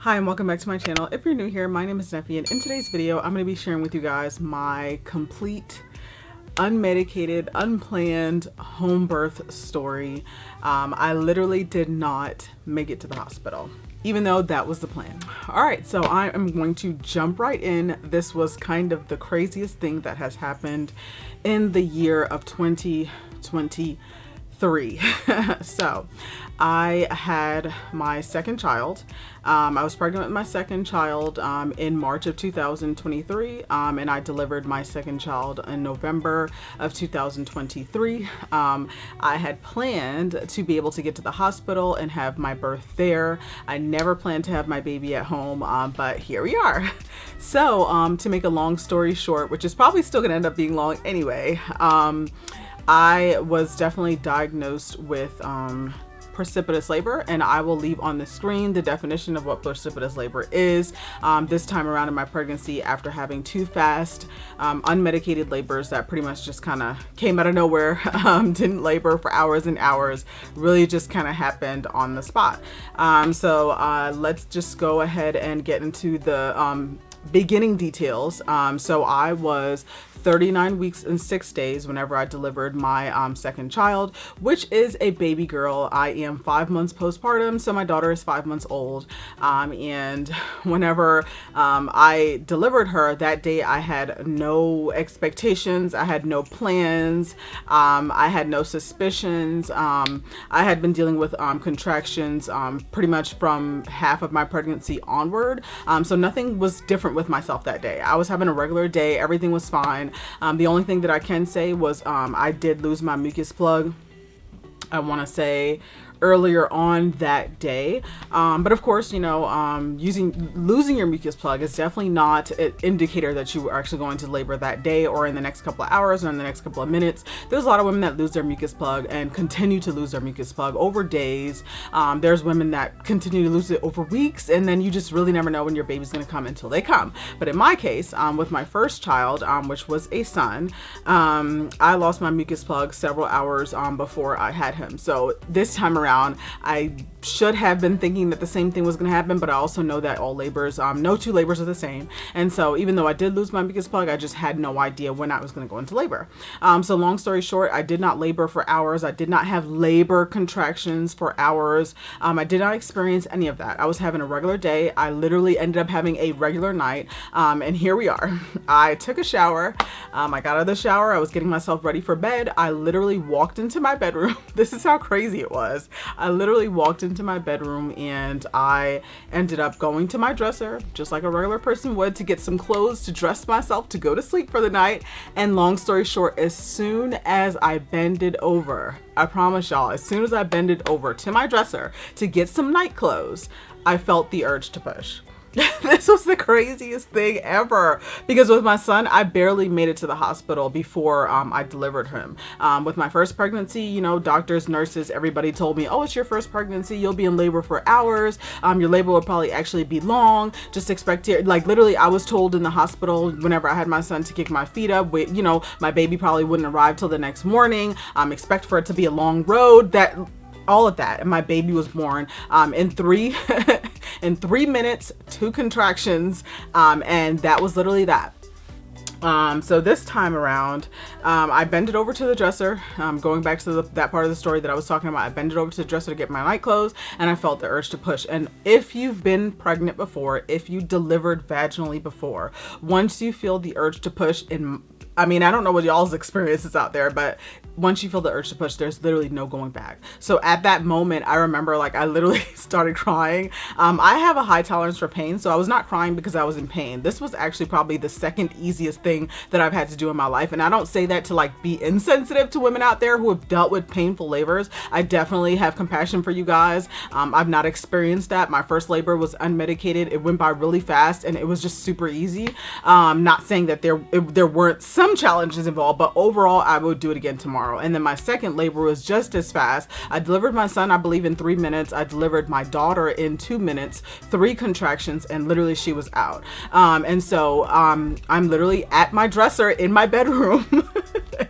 Hi and welcome back to my channel. If you're new here, my name is Neffy, and in today's video I'm going to be sharing with you guys my complete unmedicated, unplanned home birth story. I literally did not make it to the hospital, even though that was the plan. Alright, so I am going to jump right in. This was kind of the craziest thing that has happened in the year of 2023. So I had my second child. I was pregnant with my second child in March of 2023, and I delivered my second child in November of 2023. I had planned to be able to get to the hospital and have my birth there. I never planned to have my baby at home, but here we are. So to make a long story short, which is probably still gonna end up being long anyway, I was definitely diagnosed with precipitous labor, and I will leave on the screen the definition of what precipitous labor is. This time around in my pregnancy, after having two fast unmedicated labors that pretty much just kind of came out of nowhere, didn't labor for hours and hours, really just kind of happened on the spot. So let's just go ahead and get into the beginning details. So I was 39 weeks and 6 days whenever I delivered my second child, which is a baby girl. I am 5 months postpartum, so my daughter is 5 months old. And whenever I delivered her that day, I had no expectations, I had no plans, I had no suspicions. I had been dealing with contractions pretty much from half of my pregnancy onward, so nothing was different with myself that day. I was having a regular day, everything was fine. The only thing that I can say was I did lose my mucus plug, I want to say earlier on that day, but of course, you know, losing your mucus plug is definitely not an indicator that you are actually going to labor that day or in the next couple of hours or in the next couple of minutes. There's a lot of women that lose their mucus plug and continue to lose their mucus plug over days. There's women that continue to lose it over weeks, and then you just really never know when your baby's going to come until they come. But in my case, with my first child, which was a son, I lost my mucus plug several hours before I had him. So this time around, I should have been thinking that the same thing was going to happen, but I also know that all labors, no two labors are the same. And so even though I did lose my mucus plug, I just had no idea when I was going to go into labor. So long story short, I did not labor for hours. I did not have labor contractions for hours. I did not experience any of that. I was having a regular day. I literally ended up having a regular night. And here we are. I took a shower. I got out of the shower. I was getting myself ready for bed. I literally walked into my bedroom. This is how crazy it was. I literally walked into my bedroom and I ended up going to my dresser just like a regular person would to get some clothes to dress myself to go to sleep for the night. And long story short, as soon as I bended over, I promise y'all, as soon as I bended over to my dresser to get some night clothes, I felt the urge to push. This was the craziest thing ever, because with my son, I barely made it to the hospital before I delivered him. With my first pregnancy, you know, doctors, nurses, everybody told me, oh, it's your first pregnancy, you'll be in labor for hours, your labor will probably actually be long, just expect it. Like literally, I was told in the hospital whenever I had my son to kick my feet up, you know, my baby probably wouldn't arrive till the next morning, expect for it to be a long road, that all of that. And my baby was born in 3 minutes, 2 contractions, and that was literally that. So this time around, I bended over to the dresser, going back to that part of the story that I was talking about. I bended over to the dresser to get my night clothes, and I felt the urge to push. And if you've been pregnant before, if you delivered vaginally before, once you feel the urge to push, I mean, I don't know what y'all's experience is out there, but once you feel the urge to push, there's literally no going back. So at that moment, I remember like I literally started crying. I have a high tolerance for pain, so I was not crying because I was in pain. This was actually probably the second easiest thing that I've had to do in my life. And I don't say that to like be insensitive to women out there who have dealt with painful labors. I definitely have compassion for you guys. I've not experienced that. My first labor was unmedicated. It went by really fast and it was just super easy. Not saying that there weren't some challenges involved, but overall I would do it again tomorrow. And then my second labor was just as fast. I delivered my son, I believe, in 3 minutes. I delivered my daughter in 2 minutes, 3 contractions, and literally she was out. And so I'm literally at my dresser in my bedroom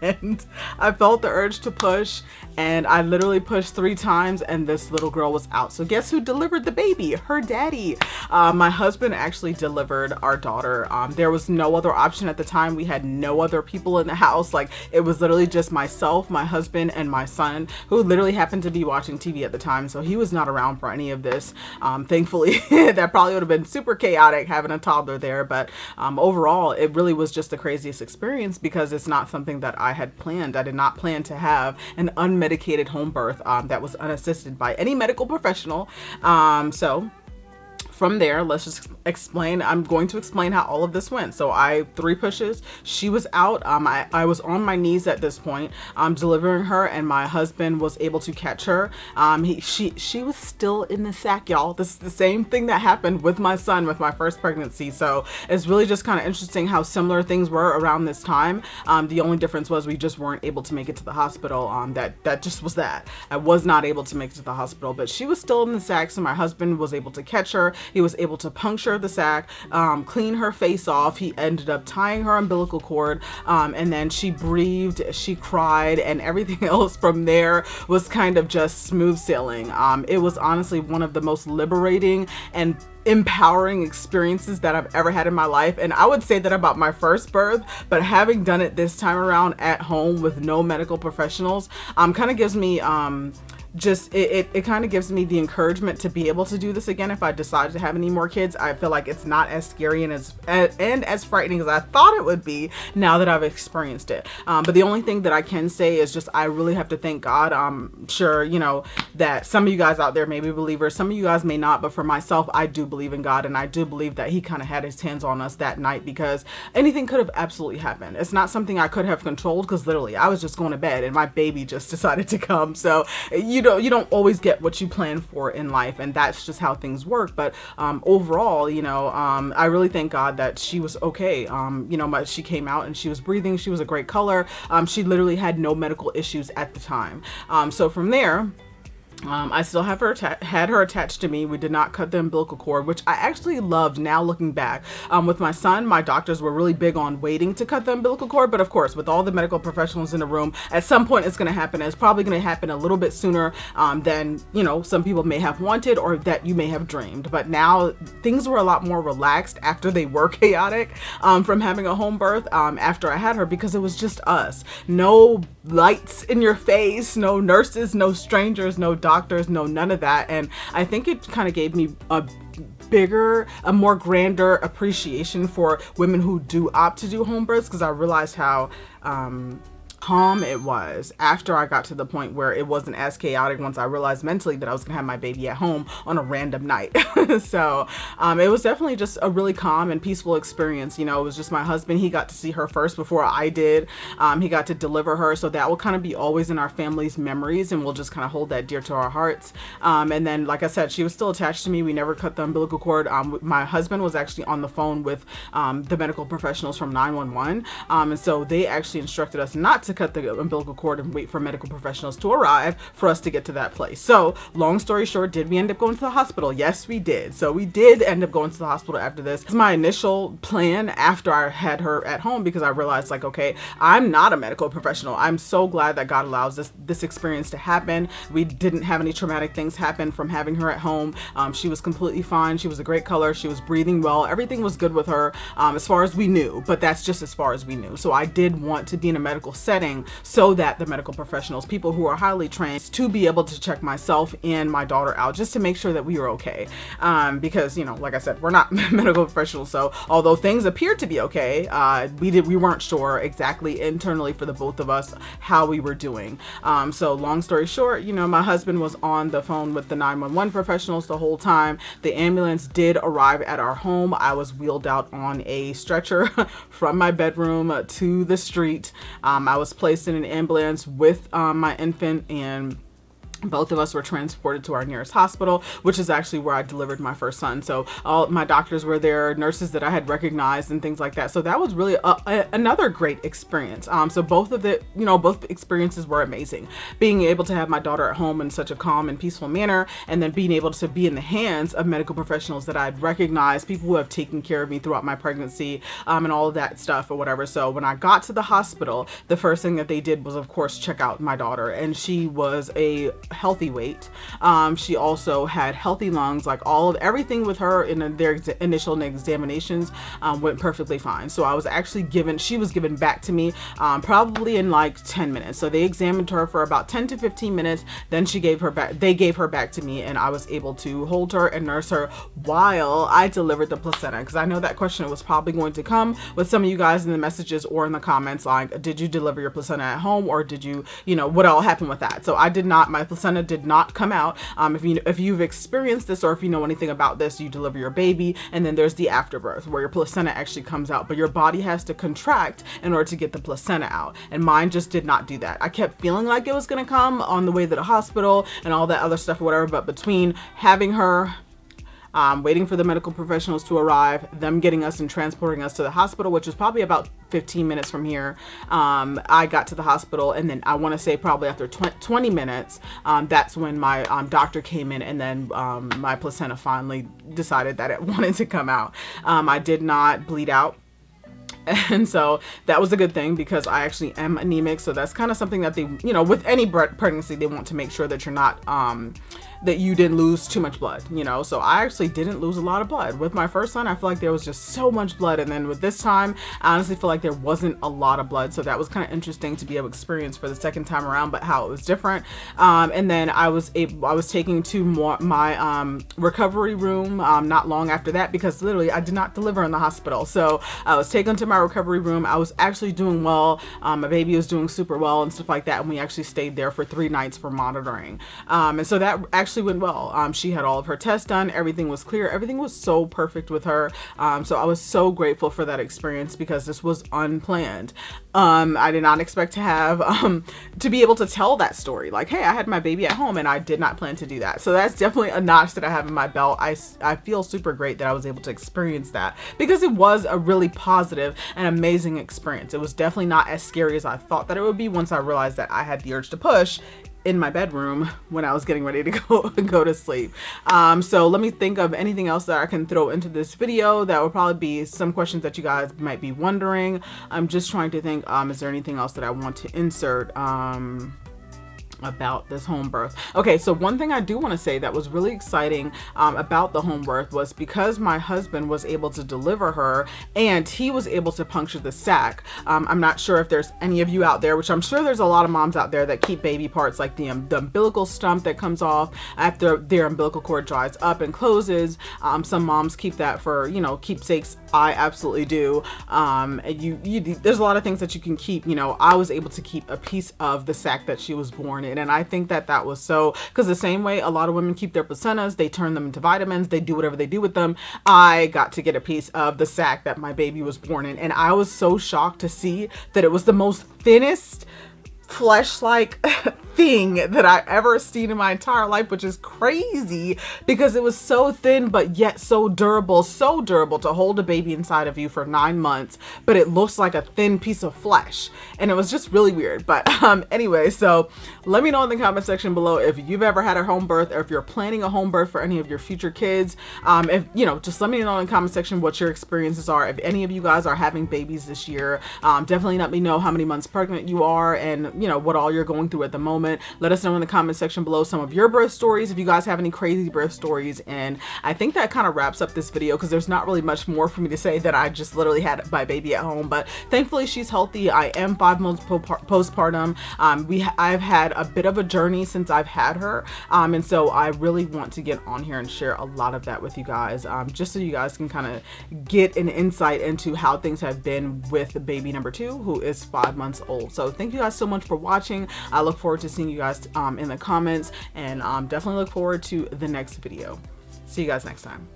and I felt the urge to push, and I literally pushed 3 times and this little girl was out. So guess who delivered the baby? Her daddy. My husband actually delivered our daughter. There was no other option at the time. We had no other people in the house. Like, it was literally just myself, my husband, and my son, who literally happened to be watching TV at the time. So he was not around for any of this. Thankfully, that probably would have been super chaotic having a toddler there. But overall, it really was just the craziest experience because it's not something that I had planned. I did not plan to have an unmedicated home birth that was unassisted by any medical professional. So from there, let's just explain. I'm going to explain how all of this went. So 3 pushes, she was out. I was on my knees at this point, delivering her, and my husband was able to catch her. She was still in the sack, y'all. This is the same thing that happened with my son with my first pregnancy. So it's really just kind of interesting how similar things were around this time. The only difference was we just weren't able to make it to the hospital. That just was that. I was not able to make it to the hospital, but she was still in the sack. So my husband was able to catch her. He was able to puncture the sac, clean her face off. He ended up tying her umbilical cord, and then she breathed, she cried, and everything else from there was kind of just smooth sailing. It was honestly one of the most liberating and empowering experiences that I've ever had in my life. And I would say that about my first birth, but having done it this time around at home with no medical professionals, kind of gives me it kind of gives me the encouragement to be able to do this again if I decide to have any more kids. I feel like it's not as scary and as frightening as I thought it would be now that I've experienced it. But the only thing that I can say is just I really have to thank God. I'm sure, you know, that some of you guys out there may be believers, some of you guys may not, but for myself, I do believe in God, and I do believe that he kind of had his hands on us that night because anything could have absolutely happened. It's not something I could have controlled because literally I was just going to bed and my baby just decided to come. So you don't always get what you plan for in life, and that's just how things work. But overall, you know, I really thank God that she was okay. You know, she came out and she was breathing. She was a great color. She literally had no medical issues at the time. So from there, I still have her had her attached to me. We did not cut the umbilical cord, which I actually loved now looking back. With my son, my doctors were really big on waiting to cut the umbilical cord, but of course, with all the medical professionals in the room, at some point it's going to happen. It's probably going to happen a little bit sooner than, you know, some people may have wanted or that you may have dreamed. But now things were a lot more relaxed after they were chaotic from having a home birth after I had her, because it was just us. No lights in your face, no nurses, no strangers, no doctors, no none of that. And I think it kind of gave me a more grander appreciation for women who do opt to do home births, because I realized how calm it was after I got to the point where it wasn't as chaotic once I realized mentally that I was gonna have my baby at home on a random night. So it was definitely just a really calm and peaceful experience. You know, it was just my husband. He got to see her first before I did. He got to deliver her, so that will kind of be always in our family's memories, and we'll just kind of hold that dear to our hearts. And then, like I said, she was still attached to me. We never cut the umbilical cord. My husband was actually on the phone with the medical professionals from 911, and so they actually instructed us not to cut the umbilical cord and wait for medical professionals to arrive for us to get to that place. So long story short, did we end up going to the hospital? Yes, we did. So we did end up going to the hospital after this. It's my initial plan after I had her at home, because I realized, like, okay, I'm not a medical professional. I'm so glad that God allows this experience to happen. We didn't have any traumatic things happen from having her at home. She was completely fine. She was a great color. She was breathing well. Everything was good with her as far as we knew, but that's just as far as we knew. So I did want to be in a medical setting so that the medical professionals, people who are highly trained, to be able to check myself and my daughter out just to make sure that we were okay. Because, you know, like I said, we're not medical professionals. So although things appeared to be okay, we weren't sure exactly internally for the both of us how we were doing. So long story short, you know, my husband was on the phone with the 911 professionals the whole time. The ambulance did arrive at our home. I was wheeled out on a stretcher from my bedroom to the street. I was placed in an ambulance with my infant, and Both of us were transported to our nearest hospital, which is actually where I delivered my first son. So all my doctors were there, nurses that I had recognized and things like that. So that was really another great experience. So both of both experiences were amazing. Being able to have my daughter at home in such a calm and peaceful manner, and then being able to be in the hands of medical professionals that I'd recognized, people who have taken care of me throughout my pregnancy, and all of that stuff or whatever. So when I got to the hospital, the first thing that they did was, of course, check out my daughter, and she was a healthy weight. She also had healthy lungs. Like everything with her in their initial examinations went perfectly fine. So she was given back to me probably in like 10 minutes. So they examined her for about 10 to 15 minutes. Then they gave her back to me, and I was able to hold her and nurse her while I delivered the placenta. Because I know that question was probably going to come with some of you guys in the messages or in the comments, like, did you deliver your placenta at home, or did you, what all happened with that? So I did not. My placenta did not come out. If you've experienced this, or if you know anything about this, you deliver your baby, and then there's the afterbirth where your placenta actually comes out, but your body has to contract in order to get the placenta out. And mine just did not do that. I kept feeling like it was going to come on the way to the hospital and all that other stuff or whatever, but between having her, waiting for the medical professionals to arrive, them getting us and transporting us to the hospital, which was probably about 15 minutes from here. I got to the hospital, and then I want to say probably after 20 minutes, that's when my doctor came in, and then my placenta finally decided that it wanted to come out. I did not bleed out. And so that was a good thing, because I actually am anemic. So that's kind of something that they, with any pregnancy, they want to make sure that you're not, that you didn't lose too much blood, so I actually didn't lose a lot of blood. With my first son, I feel like there was just so much blood, and then with this time, I honestly feel like there wasn't a lot of blood. So that was kind of interesting to be able to experience for the second time around, but how it was different. And then I was taken to my recovery room not long after that, because literally I did not deliver in the hospital. So I was taken to my recovery room. I was actually doing well. My baby was doing super well and stuff like that, and we actually stayed there for 3 nights for monitoring. And so that actually went well. She had all of her tests done. Everything was clear. Everything was so perfect with her. So I was so grateful for that experience, because this was unplanned. I did not expect to have to be able to tell that story. Like, hey, I had my baby at home, and I did not plan to do that. So that's definitely a notch that I have in my belt. I feel super great that I was able to experience that, because it was a really positive and amazing experience. It was definitely not as scary as I thought that it would be once I realized that I had the urge to push in my bedroom when I was getting ready to go to sleep. So let me think of anything else that I can throw into this video. That would probably be some questions that you guys might be wondering. I'm just trying to think, is there anything else that I want to insert about this home birth? Okay, so one thing I do want to say that was really exciting about the home birth was, because my husband was able to deliver her and he was able to puncture the sac. I'm not sure if there's any of you out there, which I'm sure there's a lot of moms out there that keep baby parts, like the umbilical stump that comes off after their umbilical cord dries up and closes. Some moms keep that for, keepsakes. I absolutely do. There's a lot of things that you can keep. I was able to keep a piece of the sac that she was born in. And I think that was so, because the same way a lot of women keep their placentas, they turn them into vitamins, they do whatever they do with them. I got to get a piece of the sac that my baby was born in. And I was so shocked to see that it was the most thinnest flesh-like thing that I ever seen in my entire life, which is crazy, because it was so thin but yet so durable to hold a baby inside of you for 9 months, but it looks like a thin piece of flesh, and it was just really weird. But anyway, so let me know in the comment section below if you've ever had a home birth, or if you're planning a home birth for any of your future kids. If just let me know in the comment section what your experiences are. If any of you guys are having babies this year, definitely let me know how many months pregnant you are, and what all you're going through at the moment. Let us know in the comment section below some of your birth stories, if you guys have any crazy birth stories. And I think that kind of wraps up this video, because there's not really much more for me to say. That I just literally had my baby at home, but thankfully she's healthy. I am 5 months postpartum. I've had a bit of a journey since I've had her, and so I really want to get on here and share a lot of that with you guys, just so you guys can kind of get an insight into how things have been with baby number 2, who is 5 months old. So thank you guys so much for watching. I look forward to seeing you guys in the comments, and definitely look forward to the next video. See you guys next time.